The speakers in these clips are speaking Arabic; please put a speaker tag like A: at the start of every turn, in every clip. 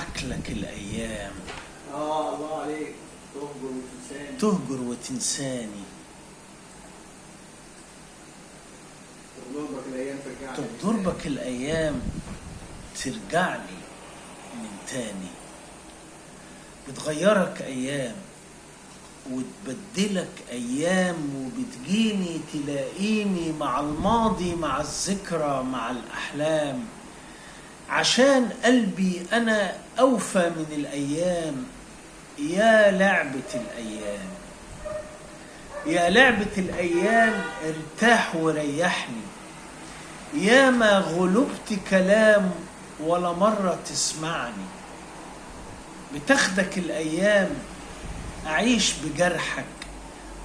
A: تضحك لك الأيام،
B: الله عليك. تهجر وتنساني،
A: تهجر وتنساني،
B: تغضربك الأيام ترجعني،
A: تضربك الأيام ترجعني من تاني. بتغيرك أيام وتبدلك أيام، وبتجيني تلاقيني مع الماضي مع الذكرى مع الأحلام، عشان قلبي أنا أوفى من الأيام. يا لعبة الأيام، يا لعبة الأيام ارتاح وريحني، يا ما غلبت كلام ولا مرة تسمعني. بتاخدك الأيام أعيش بجرحك،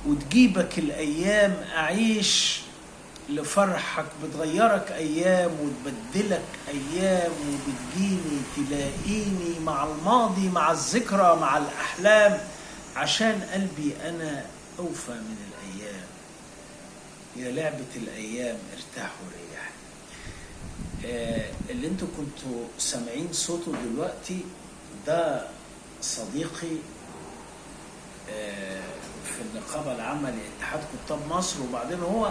A: وتجيبك الأيام أعيش لفرحك. بتغيرك أيام وتبدلك أيام، وبتجيني تلاقيني مع الماضي مع الذكرى مع الأحلام، عشان قلبي أنا أوفى من الأيام. يا لعبة الأيام ارتاح وريح. اللي انتوا كنتوا سامعين صوته دلوقتي ده صديقي في النقابة العامة لاتحاد كتاب مصر، وبعدين هو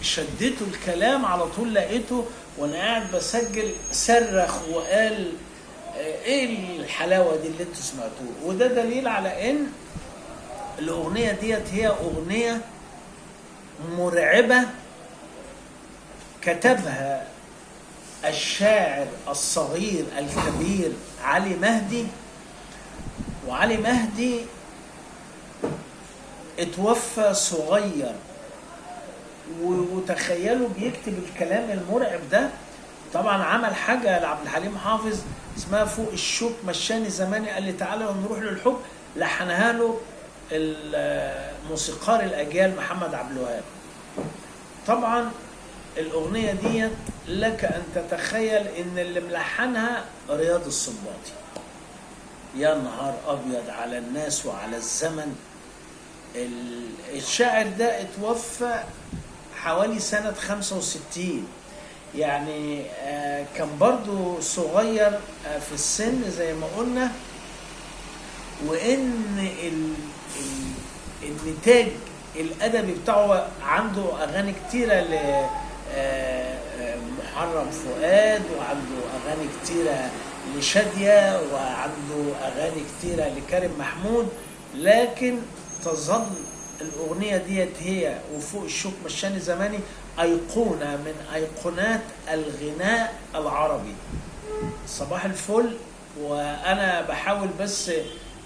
A: شدته الكلام على طول، لقيته وانا قاعد بسجل صرخ وقال ايه الحلاوة دي اللي انتوا سمعتوه. وده دليل على ان الاغنية ديت هي اغنية مرعبة كتبها الشاعر الصغير الكبير علي مهدي. وعلي مهدي اتوفى صغير، وتخيلوا بيكتب الكلام المرعب ده. طبعا عمل حاجة لعبد الحليم حافظ اسمها فوق الشوك مشاني زماني قال لي تعالى ونروح للحب، لحنها له الموسيقار الأجيال محمد عبد الوهاب. طبعا الأغنية دي لك أن تتخيل إن اللي ملحنها رياض السنباطي. يا نهار أبيض على الناس وعلى الزمن. الشاعر ده اتوفى حوالي سنة 65، يعني كان برضو صغير في السن زي ما قلنا. وإن النتاج الأدبي بتاعه عنده أغاني كتيرة لمحرم فؤاد، وعنده أغاني كتيرة لشادية، وعنده أغاني كتيرة لكريم محمود، لكن تظل الأغنية ديت هي وفوق الشوك مشاني زماني أيقونة من أيقونات الغناء العربي. صباح الفل. وأنا بحاول بس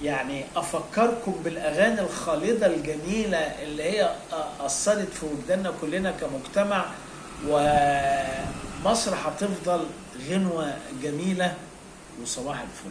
A: يعني أفكركم بالأغاني الخالدة الجميلة اللي هي أثرت في وجداننا كلنا كمجتمع، ومصر هتفضل غنوة جميلة. وصباح الفل.